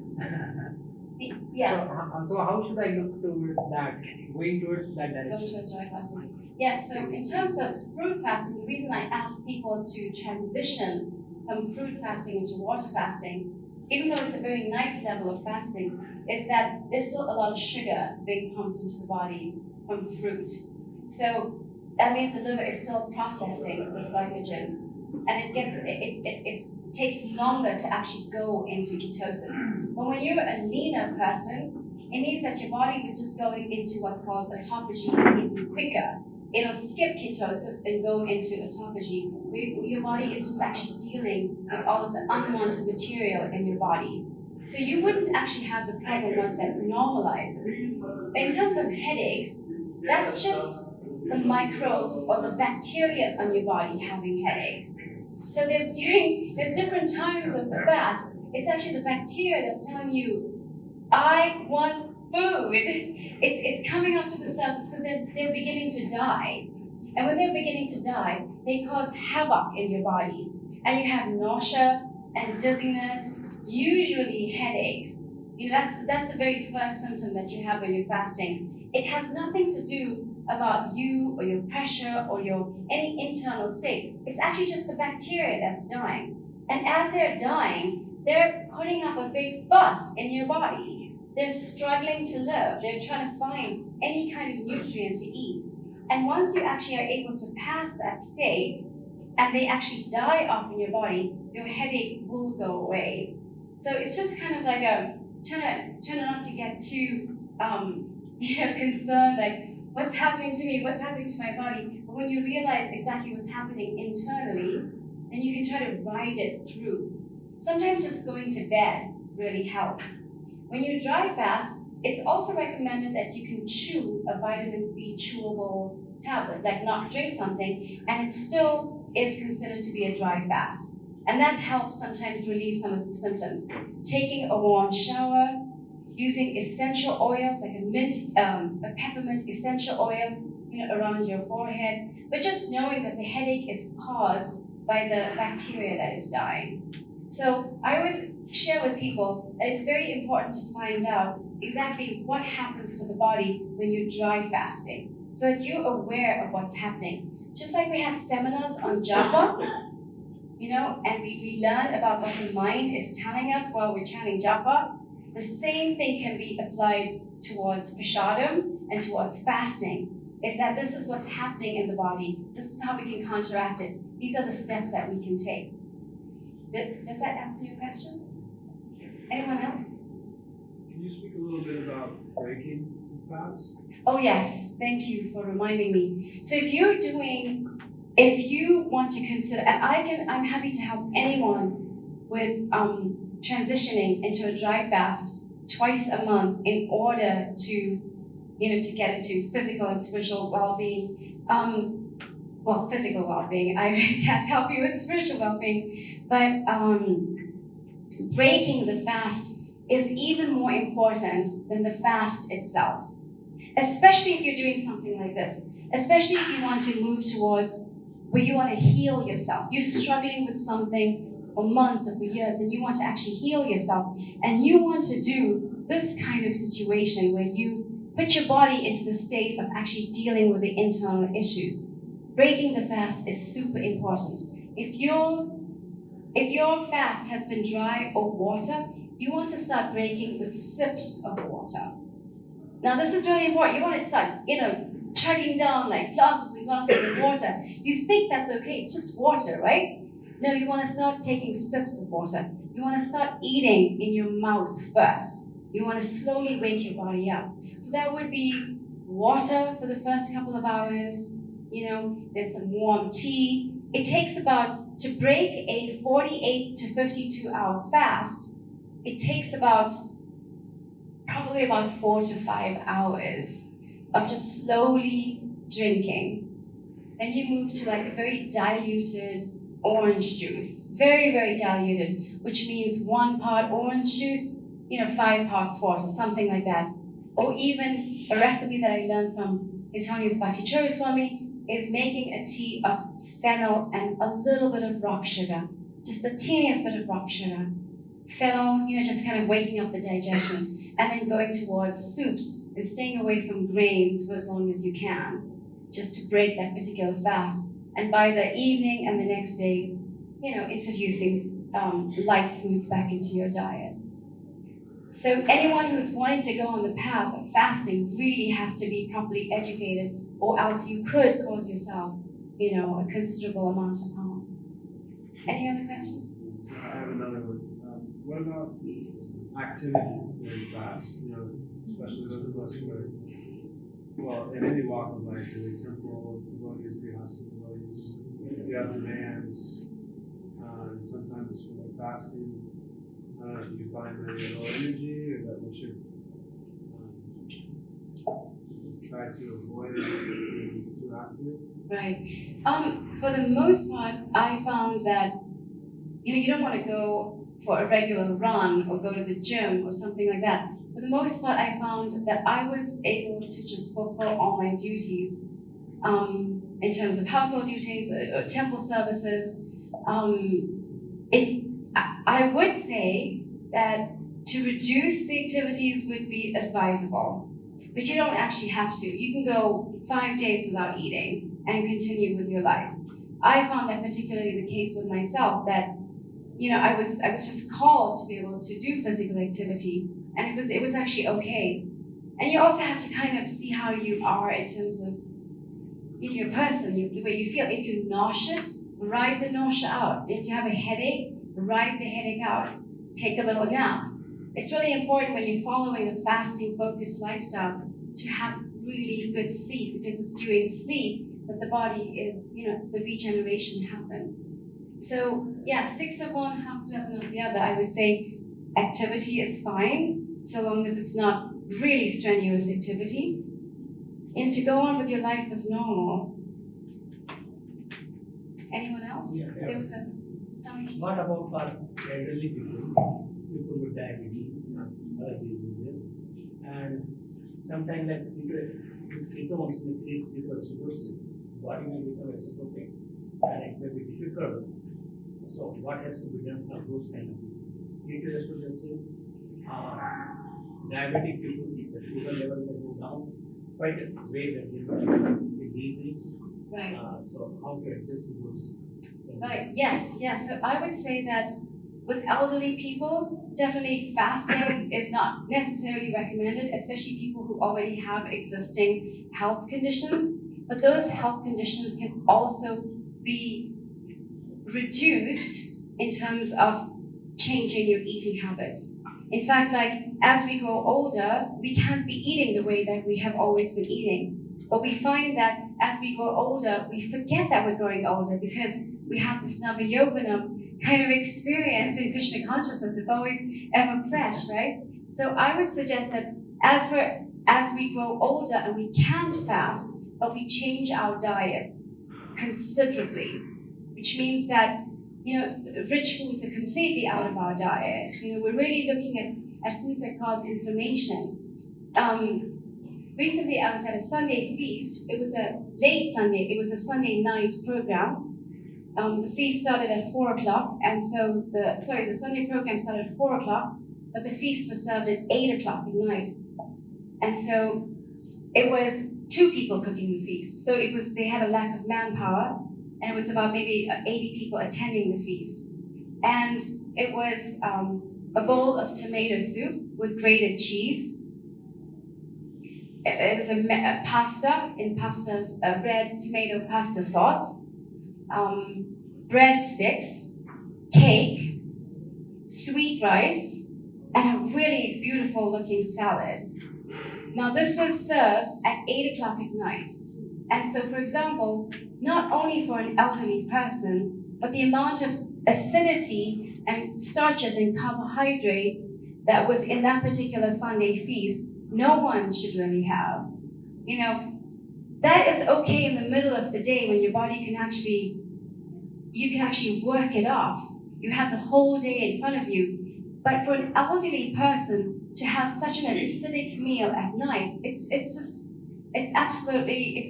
Yeah. So how should I look towards that, going towards that Go direction? towards dry fasting. Yes. So in terms of fruit fasting, the reason I ask people to transition from fruit fasting into water fasting, even though it's a very nice level of fasting, is that there's still a lot of sugar being pumped into the body from fruit. So that means the liver is still processing this glycogen, and it takes longer to actually go into ketosis. But when you're a leaner person, it means that your body will just go into what's called autophagy even quicker. It'll skip ketosis and go into autophagy. Your body is just actually dealing with all of the unwanted material in your body. So you wouldn't actually have the problem once that normalizes. In terms of headaches, that's just the microbes or the bacteria on your body having headaches. So there's different times of the fast. It's actually the bacteria that's telling you, I want food. It's coming up to the surface because they're beginning to die. And when they're beginning to die, they cause havoc in your body. And you have nausea and dizziness, usually headaches. That's the very first symptom that you have when you're fasting. It has nothing to do about you or your pressure or any internal state. It's actually just the bacteria that's dying. And as they're dying, they're putting up a big fuss in your body. They're struggling to live. They're trying to find any kind of nutrient to eat. And once you actually are able to pass that state, and they actually die off in your body, your headache will go away. So it's just kind of like trying not to get too concerned, like what's happening to me, what's happening to my body. But when you realize exactly what's happening internally, then you can try to ride it through. Sometimes just going to bed really helps. When you dry fast, it's also recommended that you can chew a vitamin C chewable tablet, like not drink something, and it still is considered to be a dry fast. And that helps sometimes relieve some of the symptoms. Taking a warm shower, using essential oils like a peppermint essential oil, around your forehead, but just knowing that the headache is caused by the bacteria that is dying. So I always share with people that it's very important to find out exactly what happens to the body when you're dry fasting, so that you're aware of what's happening. Just like we have seminars on japa, and we learn about what the mind is telling us while we're chanting japa, the same thing can be applied towards prasadam and towards fasting, is that this is what's happening in the body. This is how we can counteract it. These are the steps that we can take. Does that answer your question? Anyone else? Can you speak a little bit about breaking the fast? Oh yes, thank you for reminding me. So if you want to consider, and I'm happy to help anyone with transitioning into a dry fast twice a month in order to get into physical and spiritual well-being. Physical well-being, I can't help you with spiritual well-being, but breaking the fast is even more important than the fast itself. Especially if you're doing something like this. Especially if you want to move towards where you want to heal yourself. You're struggling with something for months or for years and you want to actually heal yourself. And you want to do this kind of situation where you put your body into the state of actually dealing with the internal issues. Breaking the fast is super important. If your fast has been dry or water, you want to start breaking with sips of water. Now this is really important. You want to start, chugging down like glasses and glasses of water. You think that's okay, it's just water, right? No, you want to start taking sips of water. You want to start eating in your mouth first. You want to slowly wake your body up. So that would be water for the first couple of hours. There's some warm tea. It takes about, to break a 48 to 52 hour fast, it takes probably about 4 to 5 hours of just slowly drinking. Then you move to like a very diluted orange juice, very, very diluted, which means 1 part orange juice, 5 parts water, something like that. Or even a recipe that I learned from His Holiness Bhattacharya Swami is making a tea of fennel and a little bit of rock sugar, just the teeniest bit of rock sugar. Fennel, just kind of waking up the digestion, and then going towards soups and staying away from grains for as long as you can, just to break that particular fast. And by the evening and the next day, introducing light foods back into your diet. So anyone who's wanting to go on the path of fasting really has to be properly educated, or else you could cause yourself, a considerable amount of harm. Any other questions? I have another one. What about activity during fast? Especially those of us who are, in any walk of life, in the temple, devotees, grihastas, devotees, we have demands, and sometimes when we're fasting, do you find that you're low energy, or that we should try to avoid being too active? Right. For the most part, I found that you don't want to go for a regular run or go to the gym or something like that. For the most part, I found that I was able to just fulfill all my duties in terms of household duties or temple services. I would say that to reduce the activities would be advisable, but you don't actually have to. You can go 5 days without eating and continue with your life. I found that particularly the case with myself, that I was just called to be able to do physical activity, and it was actually okay. And you also have to kind of see how you are in terms of your person, the way you feel. If you're nauseous, ride the nausea out. If you have a headache, ride the headache out. Take a little nap. It's really important when you're following a fasting focused lifestyle to have really good sleep, because it's during sleep that the body is, the regeneration happens. So yeah, 6 of one, half a dozen of the other. I would say activity is fine, so long as it's not really strenuous activity. And to go on with your life as normal. Anyone else? Yeah. There was a, sorry. What about for elderly people with diabetes and other diseases? And sometimes like this ketones may create ketoacidosis, body may become acidotic, and it may be difficult. So what has to be done for those kind of people? Ketoacidosis, diabetic people, the sugar level may go down quite a way that they will be easy. Right. So how to adjust to those? Right. Yes. So I would say that with elderly people, definitely fasting is not necessarily recommended, especially people who already have existing health conditions. But those health conditions can also be reduced in terms of changing your eating habits. In fact, as we grow older, we can't be eating the way that we have always been eating. But we find that as we grow older, we forget that we're growing older because we have this Navayoganam kind of experience in Krishna consciousness. It's always ever fresh, right? So I would suggest that as we grow older and we can't fast, but we change our diets considerably, which means that rich foods are completely out of our diet. We're really looking at foods that cause inflammation. Recently, I was at a Sunday feast. It was a late Sunday. It was a Sunday night program. The feast started at 4 o'clock, and so the Sunday program started at 4 o'clock, but the feast was served at 8 o'clock at night. And so it was 2 people cooking the feast. So they had a lack of manpower, and it was about maybe 80 people attending the feast. And it was a bowl of tomato soup with grated cheese. It was a pasta in bread, tomato pasta sauce, breadsticks, cake, sweet rice, and a really beautiful looking salad. Now this was served at 8 o'clock at night. And so, for example, not only for an elderly person, but the amount of acidity and starches and carbohydrates that was in that particular Sunday feast, no one should really have. You know, that is okay in the middle of the day when your body can actually work it off. You have the whole day in front of you. But for an elderly person to have such an acidic meal at night, it's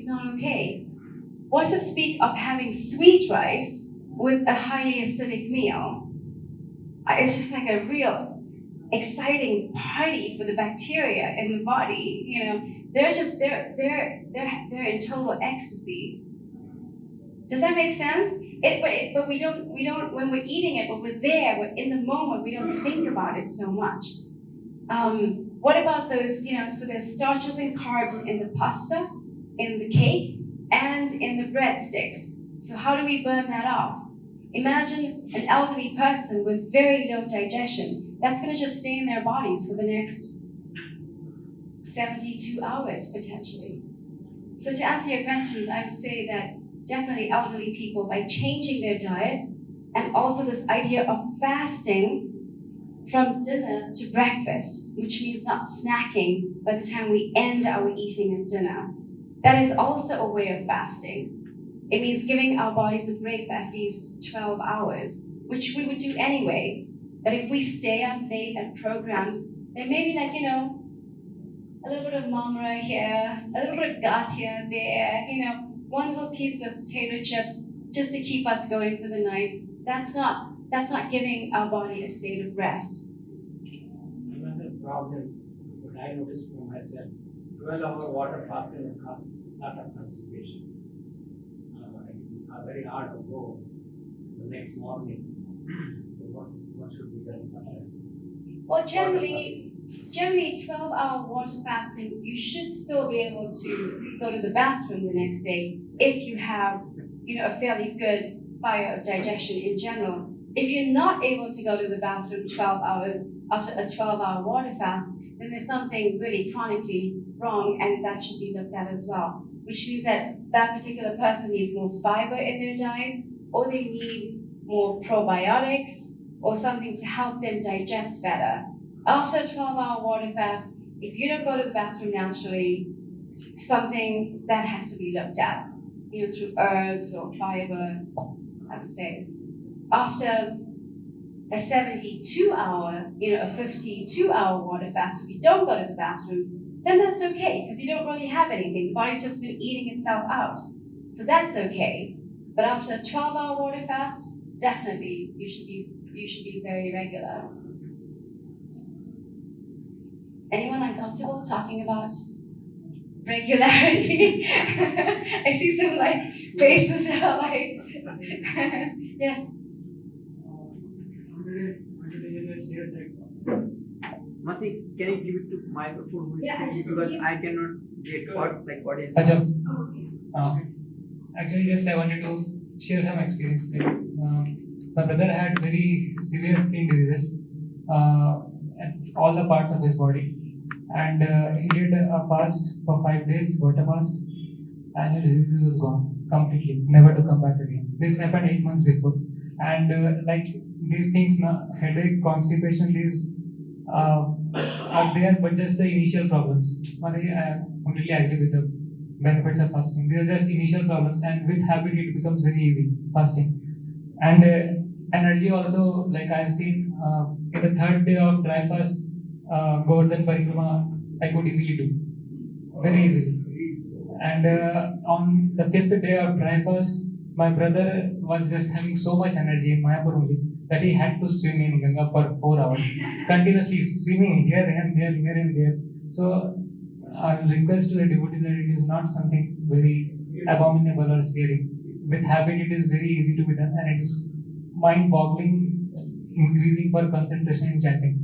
not okay. What to speak of having sweet rice with a highly acidic meal? It's just like a real exciting party for the bacteria in the body. You know, they're in total ecstasy. Does that make sense? But we don't when we're eating it, when we're there, we're in the moment, we don't think about it so much. What about those, so there's starches and carbs in the pasta, in the cake, and in the breadsticks. So how do we burn that off? Imagine an elderly person with very low digestion. That's going to just stay in their bodies for the next 72 hours, potentially. So to answer your questions, I would say that definitely elderly people, by changing their diet, and also this idea of fasting from dinner to breakfast, which means not snacking by the time we end our eating at dinner. That is also a way of fasting. It means giving our bodies a break for at least 12 hours, which we would do anyway. But if we stay up late at programs, there may be a little bit of mamra here, a little bit of gatia there, one little piece of potato chip just to keep us going for the night. That's not giving our body a state of rest. Another problem that I noticed for myself, 12-hour water fasting will cause a lot of constipation. Very hard to go the next morning. What should be done for that? Well, generally 12-hour water fasting, you should still be able to go to the bathroom the next day if you have, a fairly good fire of digestion in general. If you're not able to go to the bathroom 12 hours after a 12-hour water fast, then there's something really chronically wrong, and that should be looked at as well. Which means that particular person needs more fiber in their diet, or they need more probiotics, or something to help them digest better. After a 12-hour water fast, if you don't go to the bathroom naturally, something that has to be looked at, through herbs or fiber, I would say. After a 72-hour, a 52-hour water fast, if you don't go to the bathroom, then that's okay, because you don't really have anything. The body's just been eating itself out. So that's okay. But after a 12-hour water fast, definitely you should be very regular. Anyone uncomfortable talking about regularity? I see some faces that are yes. Mati, can you give it to microphone who is speaking, because I cannot get audience. Actually, just I wanted to share some experience. My brother had very severe skin diseases at all the parts of his body, and he did a fast for 5 days, water fast, and his disease was gone completely, never to come back again. This happened 8 months before, and these things, headache, constipation, these are there, but just the initial problems. I completely agree with the benefits of fasting. These are just initial problems, and with habit it becomes very easy fasting. And energy also, I have seen in the third day of dry fast, Govardhan Parikrama I could easily do, very easily. And on the 5th day of dry fast, my brother was just having so much energy in Mayapur only that he had to swim in Ganga for 4 hours, continuously swimming here and there, here and there. So I will request to the devotees that it is not something very abominable or scary. With habit, it is very easy to be done, and it is mind-boggling, increasing for concentration in chanting.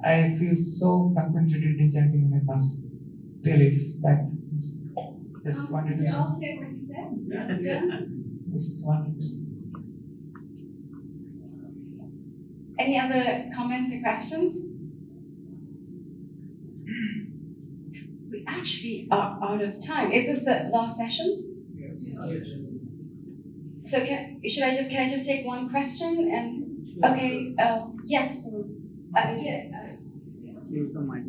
I feel so concentrated in chanting when I fast. Really, it's fact. Just wanted to Did you say. all hear what he said? Yes. Just wanted to say. Any other comments or questions? We actually are out of time. Is this the last session? Yes. So can I just take one question and okay? Yes. Yeah. Use the mic.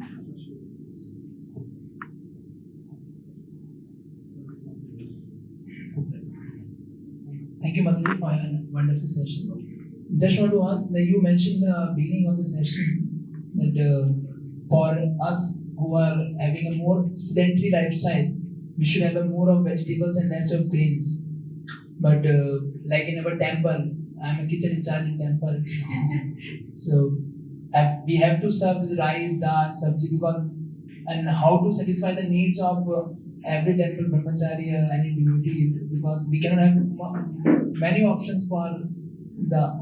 Thank you, Madhuri, for a wonderful session. Just want to ask that you mentioned the beginning of the session that for us who are having a more sedentary lifestyle, we should have a more of vegetables and less of grains. But like in our temple, I'm a kitchen in charge in temple, so we have to serve this rice, dal, sabji because and how to satisfy the needs of every temple brahmachari or any devotee because we cannot have many options for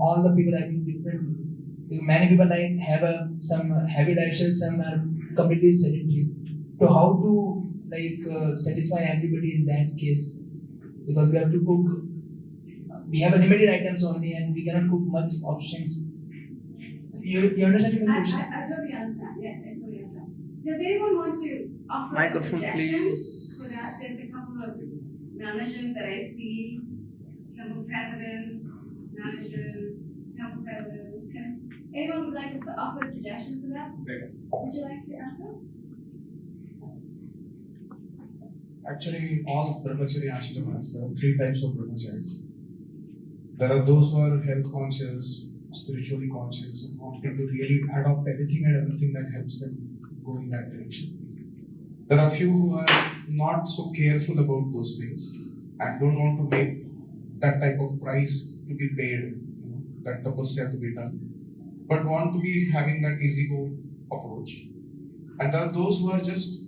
all the people having different. Many people like have some heavy lifestyle, some are completely sedentary. So how to satisfy everybody in that case? Because we have to cook. We have a limited items only, and we cannot cook much options. You understand my question? I totally understand. Yes, I totally understand. Does anyone want to offer Microphone, suggestions for that? There's a couple of managers that I see, temple presidents, managers, temple presidents. Anyone would like to offer a suggestion for that? Would you like to answer? Actually, all brahmachari ashramas, there are 3 types of brahmacharis. There are those who are health conscious, spiritually conscious, and wanting to really adopt anything and everything that helps them go in that direction. There are few who are not so careful about those things and don't want to make that type of price to be paid, that tapasya to be done, but want to be having that easy go approach. And there are those who are just,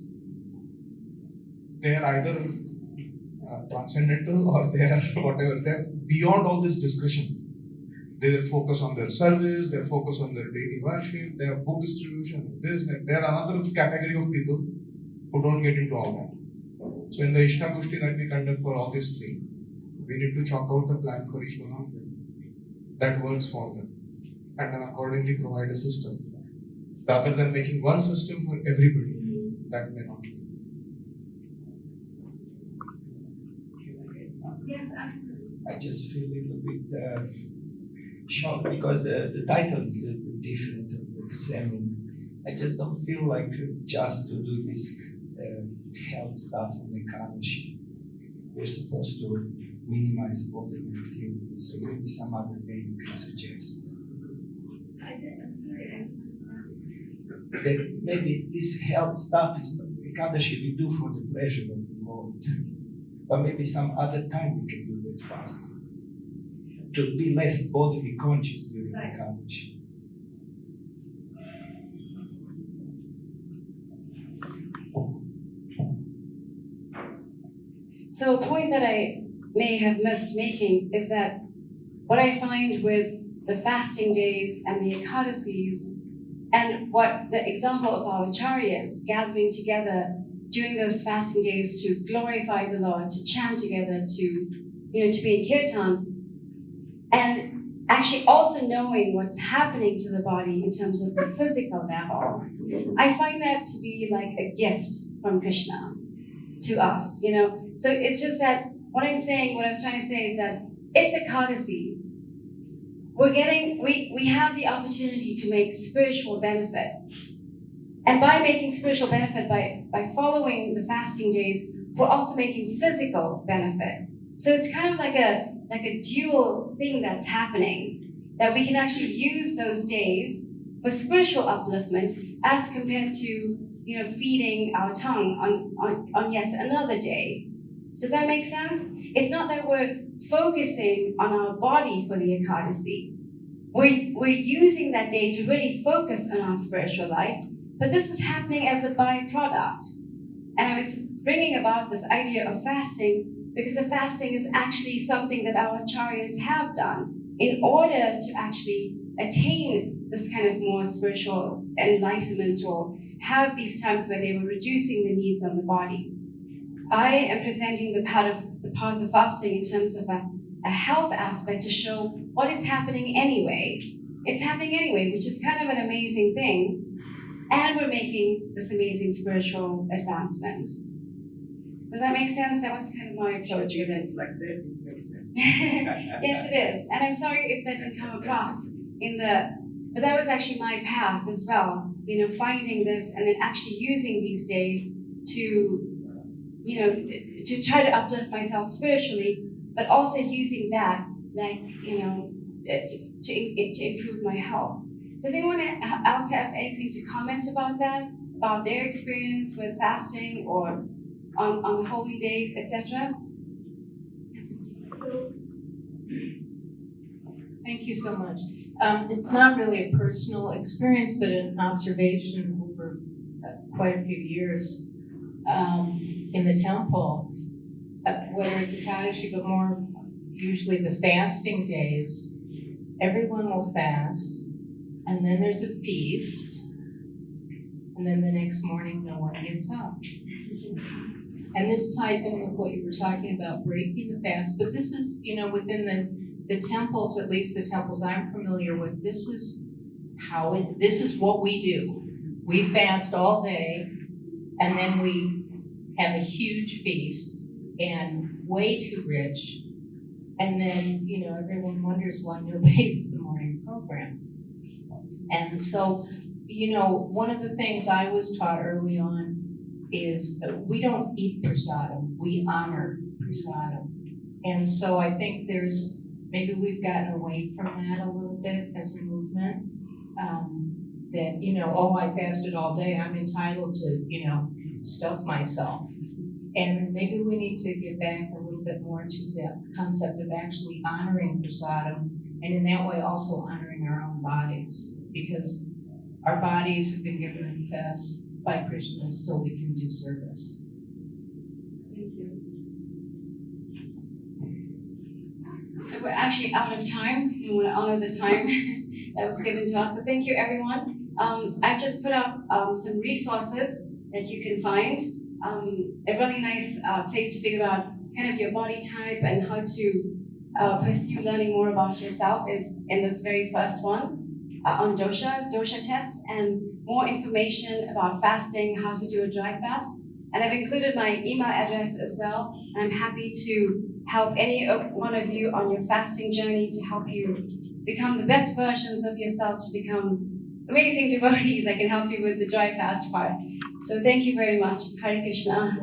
they are either transcendental or they are whatever, they're beyond all this discussion. They focus on their service, they focus on their daily worship, their book distribution, this, that. There are another category of people who don't get into all that. So in the ISKCON that we conduct for all these 3, we need to chalk out a plan for each one of them that works for them and then accordingly provide a system. Rather than making one system for everybody, that may not be. Yes, absolutely. I just feel a little bit shocked because the title is a little bit different of the seminar. I just don't feel like just to do this health stuff on the Kanashi. We're supposed to minimize bodily activity, so maybe some other way you can suggest. I'm sorry, I understand. That maybe this health stuff is not Ekadashi we do for the pleasure of the Lord, but maybe some other time we can do it fast. To be less bodily conscious during the Ekadashi. So a point that I may have missed making is that what I find with the fasting days and the Ekadasis and what the example of our acharyas gathering together during those fasting days to glorify the Lord, to chant together, to be in kirtan, and actually also knowing what's happening to the body in terms of the physical level, I find that to be like a gift from Krishna to us, So it's just that what I was trying to say is that it's a courtesy. We have the opportunity to make spiritual benefit. And by making spiritual benefit, by following the fasting days, we're also making physical benefit. So it's kind of like a dual thing that's happening, that we can actually use those days for spiritual upliftment as compared to feeding our tongue on yet another day. Does that make sense? It's not that we're focusing on our body for the Ekadasi. We're using that day to really focus on our spiritual life, but this is happening as a byproduct. And I was bringing about this idea of fasting because the fasting is actually something that our acharyas have done in order to actually attain this kind of more spiritual enlightenment or have these times where they were reducing the needs on the body. I am presenting the part of fasting in terms of a health aspect to show what is happening anyway. It's happening anyway, which is kind of an amazing thing. And we're making this amazing spiritual advancement. Does that make sense? That was kind of my approach with it. Like that, it makes sense. Yes, it is. And I'm sorry if that didn't come across but that was actually my path as well. Finding this and then actually using these days to to try to uplift myself spiritually, but also using that, to improve my health. Does anyone else have anything to comment about that? About their experience with fasting or on holy days, etc.? Thank you so much. It's not really a personal experience, but an observation over quite a few years. In the temple, whether it's Ekadashi, but more usually the fasting days, everyone will fast, and then there's a feast, and then the next morning no one gets up. And this ties in with what you were talking about, breaking the fast, but this is, within the temples, at least the temples I'm familiar with, this is what we do. We fast all day, and then we have a huge feast and way too rich, and then everyone wonders why nobody's at the morning program. And so one of the things I was taught early on is that we don't eat prasadam, we honor prasadam. And so I think maybe we've gotten away from that a little bit as a movement, that I fasted all day, I'm entitled to stuff myself. And maybe we need to get back a little bit more to that concept of actually honoring prasadam, and in that way also honoring our own bodies, because our bodies have been given to us by Krishna so we can do service. Thank you. So we're actually out of time. We want to honor the time that was given to us. So thank you, everyone. I've just put up some resources that you can find. A really nice place to figure out kind of your body type and how to pursue learning more about yourself is in this very first one on dosha tests, and more information about fasting, how to do a dry fast. And I've included my email address as well. I'm happy to help any one of you on your fasting journey to help you become the best versions of yourself, to become amazing devotees. I can help you with the dry fast part. So thank you very much. Hare Krishna.